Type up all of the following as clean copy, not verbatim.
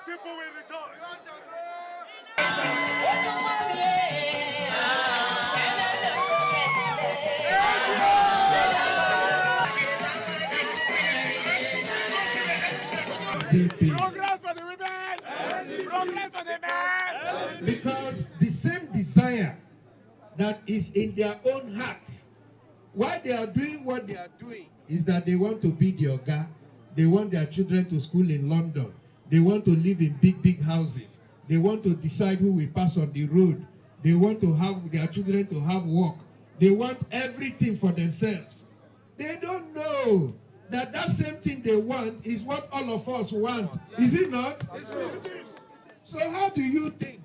People will rejoice. Progress for the women! Progress for the men! Because the same desire that is in their own heart, why they are doing what they are doing, is that they want to be the Oga. They want their children to school in London. They want to live in big, big houses. They want to decide who will pass on the road. They want to have their children to have work. They want everything for themselves. They don't know that that same thing they want is what all of us want. Is it not? So how do you think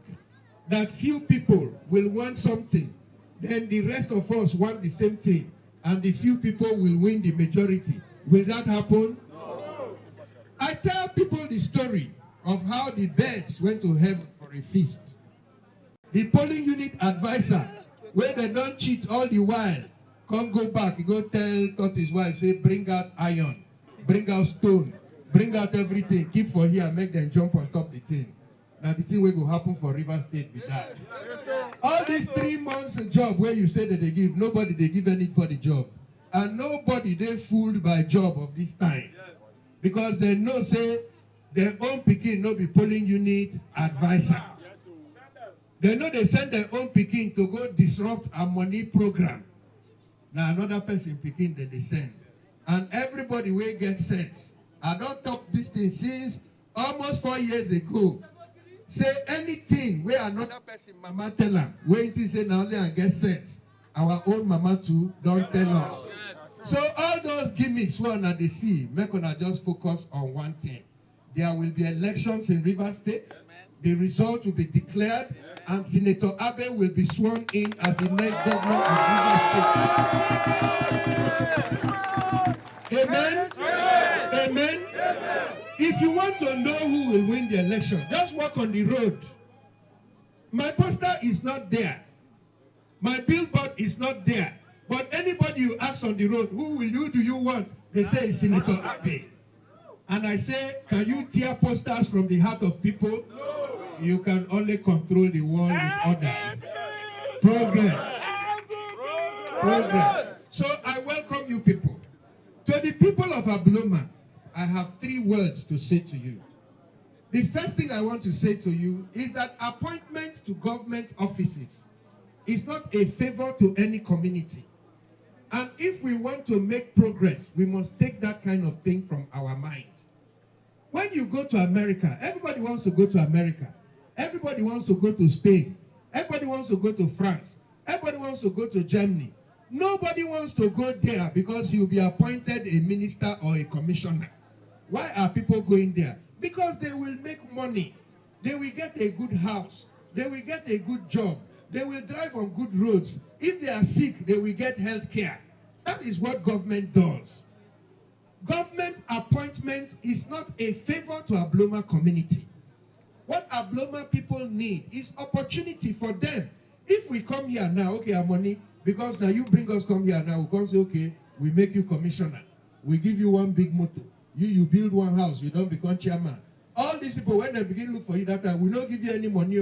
that few people will want something, then the rest of us want the same thing, and the few people will win the majority? Will that happen? No. I tell people the story of how the birds went to heaven for a feast. The polling unit advisor, where they don't cheat all the while, can't go back. He go tell his wife, say, bring out iron, bring out stone, bring out everything, keep for here, make them jump on top the thing. Now the thing will happen for River State with that. All these 3 months job where you say that they give, nobody they give anybody job. And nobody they fooled by job of this time. Because they know say their own pikin no be polling unit advisor. They know they send their own pikin to go disrupt a money program. Now another person pikin that they send. And everybody will get sense. I don't talk this thing since almost 4 years ago. Say anything where another person mama tell her, wait till say now only I get sense. Our own mama too don't tell us. So all those gimmicks one at the sea, make una just focus on one thing. There will be elections in River State. The result will be declared, and Senator Abe will be sworn in as the next governor of River State. Amen? Amen? If you want to know who will win the election, just walk on the road. My poster is not there. My billboard is not there. But anybody you ask on the road, who do you want? They say it's Senator Abe. And I say, can you tear posters from the heart of people? No. You can only control the world with others. Progress. Progress. So I welcome you people. To the people of Abloma, I have 3 words to say to you. The first thing I want to say to you is that appointment to government offices is not a favor to any community. And if we want to make progress, we must take that kind of thing from our mind. When you go to America, everybody wants to go to America. Everybody wants to go to Spain. Everybody wants to go to France. Everybody wants to go to Germany. Nobody wants to go there because you'll be appointed a minister or a commissioner. Why are people going there? Because they will make money. They will get a good house. They will get a good job. They will drive on good roads. If they are sick, they will get health care. That is what government does. Government appointment is not a favor to Abloma community. What Abloma people need is opportunity for them. If we come here now, okay, our money, because now you bring us come here now, we can say, okay, we make you commissioner. We give you one big motor. You build one house, you don't become chairman. All these people, when they begin to look for you that time, we don't give you any money.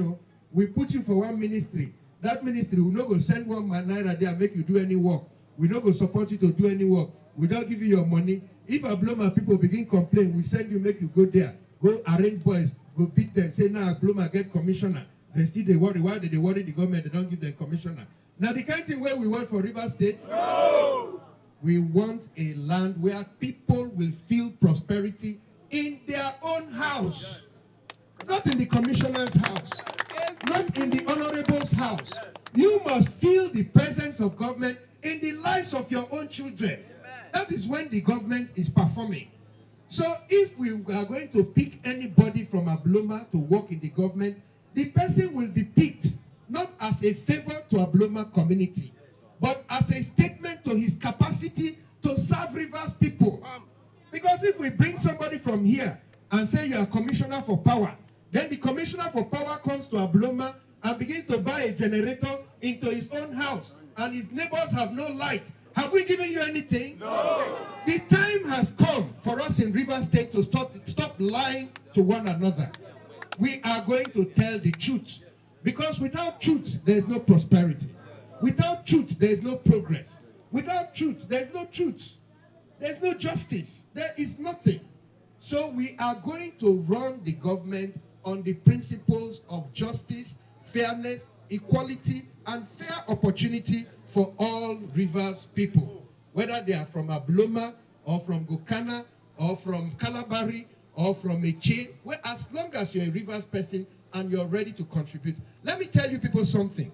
We put you for one ministry. That ministry, we not go send one man naira there and make you do any work. We not go support you to do any work. We don't give you your money. If Abloma people begin complain, we send you, make you go there. Go arrange boys, go beat them, say now Abloma get commissioner. They still they worry. Why do they worry the government? They don't give them commissioner. Now the kind of thing where we want for River State, no! We want a land where people will feel prosperity in their own house. Not in the commissioner's house. Not in the honorable's house. You must feel the presence of government in the lives of your own children. That is when the government is performing. So if we are going to pick anybody from Abloma to work in the government, the person will be picked not as a favor to Abloma community, but as a statement to his capacity to serve Rivers people. Because if we bring somebody from here and say you are commissioner for power, then the commissioner for power comes to Abloma and begins to buy a generator into his own house, and his neighbors have no light, have we given you anything? No. The time has come for us in Rivers State to stop lying to one another. We are going to tell the truth. Because without truth, there is no prosperity. Without truth, there is no progress. Without truth, there is no truth. There is no justice. There is nothing. So we are going to run the government on the principles of justice, fairness, equality, and fair opportunity for all Rivers people, whether they are from Abloma, or from Gokana, or from Kalabari, or from Eche, well, as long as you're a Rivers person and you're ready to contribute. Let me tell you people something.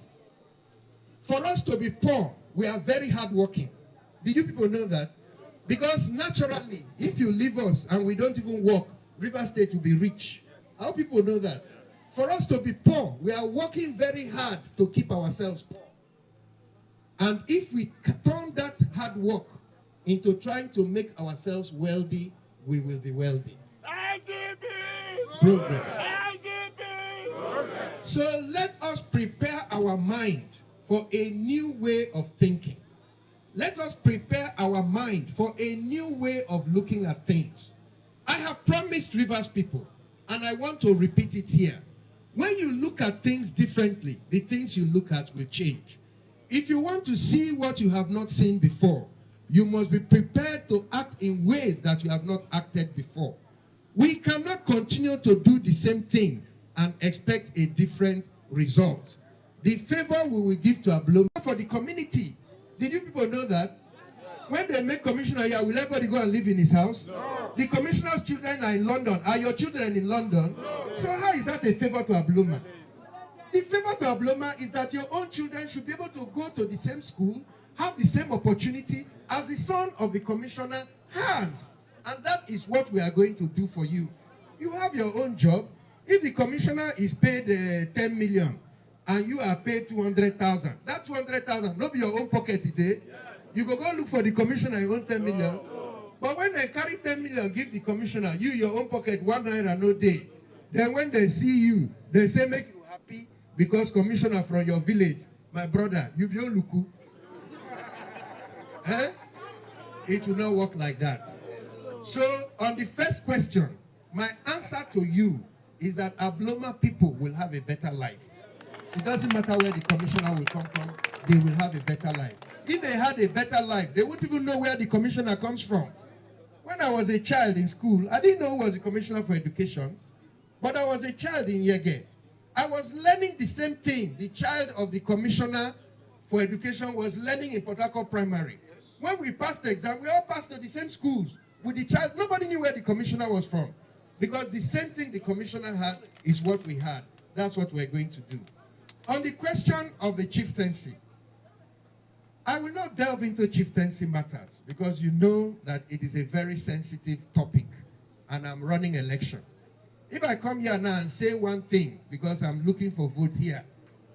For us to be poor, we are very hardworking. Did you people know that? Because naturally, if you leave us and we don't even work, Rivers State will be rich. How people know that? For us to be poor, we are working very hard to keep ourselves poor. And if we turn that hard work into trying to make ourselves wealthy, we will be wealthy. Progress. So let us prepare our mind for a new way of thinking. Let us prepare our mind for a new way of looking at things. I have promised Rivers people, and I want to repeat it here. When you look at things differently, the things you look at will change. If you want to see what you have not seen before, you must be prepared to act in ways that you have not acted before. We cannot continue to do the same thing and expect a different result. The favor we will give to Abloma for the community. Did you people know that? When they make commissioner here, will everybody go and live in his house? No. The commissioner's children are in London. Are your children in London? No. So how is that a favor to Abloma? The favor to Abloma is that your own children should be able to go to the same school, have the same opportunity as the son of the commissioner has. And that is what we are going to do for you. You have your own job. If the commissioner is paid 10 million and you are paid 200,000, that 200,000 not be your own pocket today. You go look for the commissioner, you own 10 million. But when they carry 10 million, give the commissioner, you, your own pocket, 1 naira no day. Then when they see you, they say, make you happy because commissioner from your village, my brother, you be Oluku. Eh? It will not work like that. So, on the first question, my answer to you is that Abloma people will have a better life. It doesn't matter where the commissioner will come from, they will have a better life. If they had a better life, they wouldn't even know where the commissioner comes from. When I was a child in school, I didn't know who was the commissioner for education, but I was a child in Yege. I was learning the same thing the child of the commissioner for education was learning in Port Harcourt Primary. When we passed the exam, we all passed to the same schools. With the child, nobody knew where the commissioner was from. Because the same thing the commissioner had is what we had. That's what we're going to do. On the question of the chieftaincy, I will not delve into chieftaincy matters because you know that it is a very sensitive topic and I'm running election. If I come here now and say one thing because I'm looking for vote here,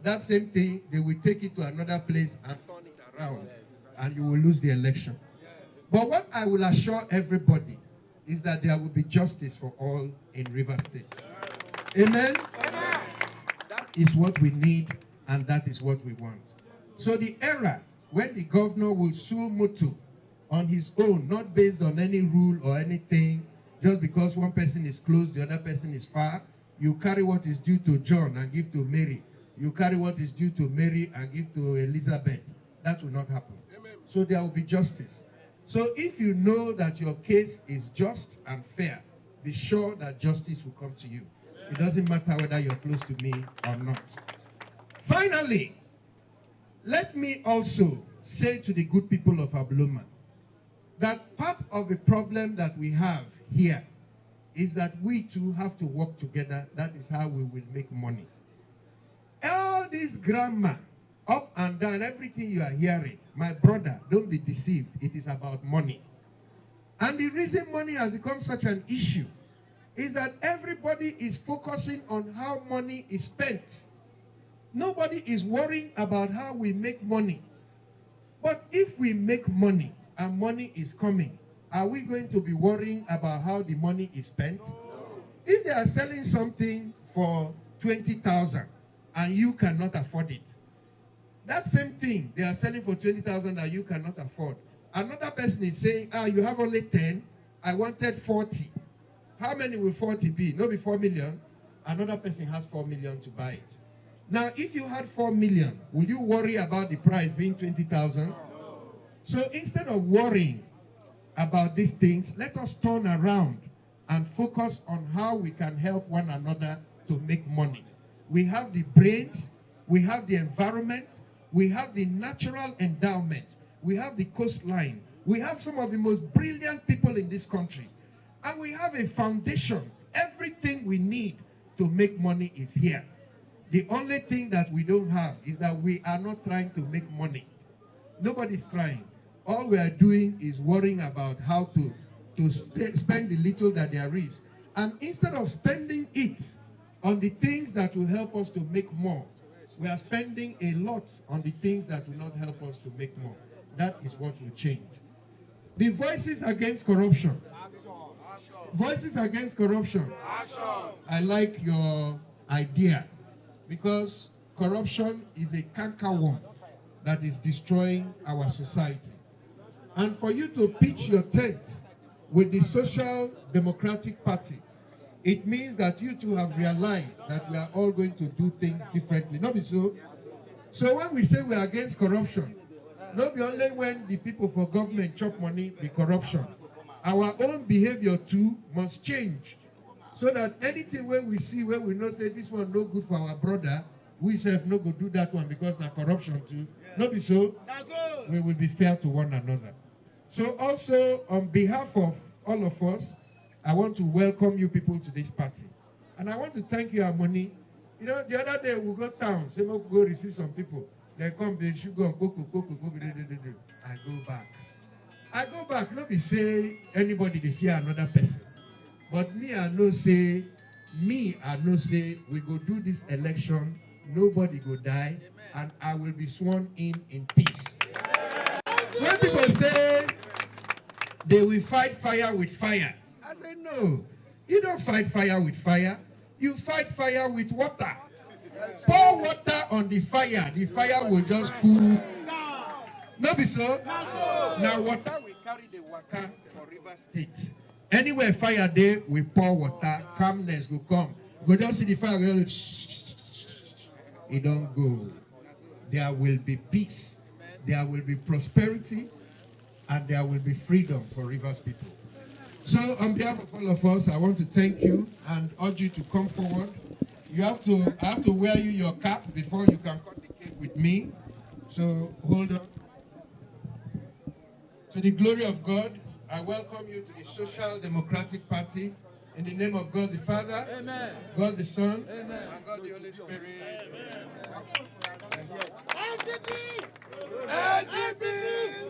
that same thing, they will take it to another place and turn it around and you will lose the election. But what I will assure everybody is that there will be justice for all in Rivers State. Amen? Amen. That is what we need and that is what we want. So the era when the governor will sue Mutu on his own, not based on any rule or anything, just because one person is close, the other person is far, you carry what is due to John and give to Mary. You carry what is due to Mary and give to Elizabeth. That will not happen. Amen. So there will be justice. So if you know that your case is just and fair, be sure that justice will come to you. It doesn't matter whether you're close to me or not. Finally, let me also say to the good people of Abloma that part of the problem that we have here is that we too have to work together. That is how we will make money. All this grammar, up and down, everything you are hearing, my brother, don't be deceived. It is about money. And the reason money has become such an issue is that everybody is focusing on how money is spent. Nobody is worrying about how we make money. But if we make money and money is coming, are we going to be worrying about how the money is spent? If they are selling something for 20,000 and you cannot afford it. That same thing they are selling for 20,000 that you cannot afford. Another person is saying, you have only 10, I wanted 40. How many will 40 be? No, be 4 million. Another person has 4 million to buy it. Now, if you had 4 million, would you worry about the price being 20,000? So instead of worrying about these things, let us turn around and focus on how we can help one another to make money. We have the brains, we have the environment, we have the natural endowment, we have the coastline, we have some of the most brilliant people in this country, and we have a foundation. Everything we need to make money is here. The only thing that we don't have is that we are not trying to make money. Nobody's trying. All we are doing is worrying about how to spend the little that there is. And instead of spending it on the things that will help us to make more, we are spending a lot on the things that will not help us to make more. That is what will change. The voices against corruption. Voices against corruption. I like your idea, because corruption is a cankerworm that is destroying our society. And for you to pitch your tent with the Social Democratic Party, it means that you two have realized that we are all going to do things differently. Not be so? So when we say we are against corruption, not be only when the people for government chop money, the corruption. Our own behavior too must change, so that anything where we see, where we know say this one no good for our brother, we say no go do that one because na corruption too. Not be so? We will be fair to one another. So also, on behalf of all of us, I want to welcome you people to this party. And I want to thank you, Harmony. You know, the other day we go town, say we go receive some people. They come, they should go, I go back. I go back, not be say anybody they fear another person. But me, I know say we go do this election, nobody go die, and I will be sworn in peace. When people say they will fight fire with fire, I say no. You don't fight fire with fire. You fight fire with water. Pour water on the fire will just cool. No be so? Now water will carry the water for River State. Anywhere fire there, we pour water, calmness will come. Go just see the fire, it don't go. There will be peace, there will be prosperity, and there will be freedom for Rivers people. So on behalf of all of us, I want to thank you and urge you to come forward. I have to wear you your cap before you can cut the cake with me. So hold on. To the glory of God, I welcome you to the Social Democratic Party. In the name of God the Father, amen. God the Son, amen. And God the Holy Spirit. Amen. SDP! SDP!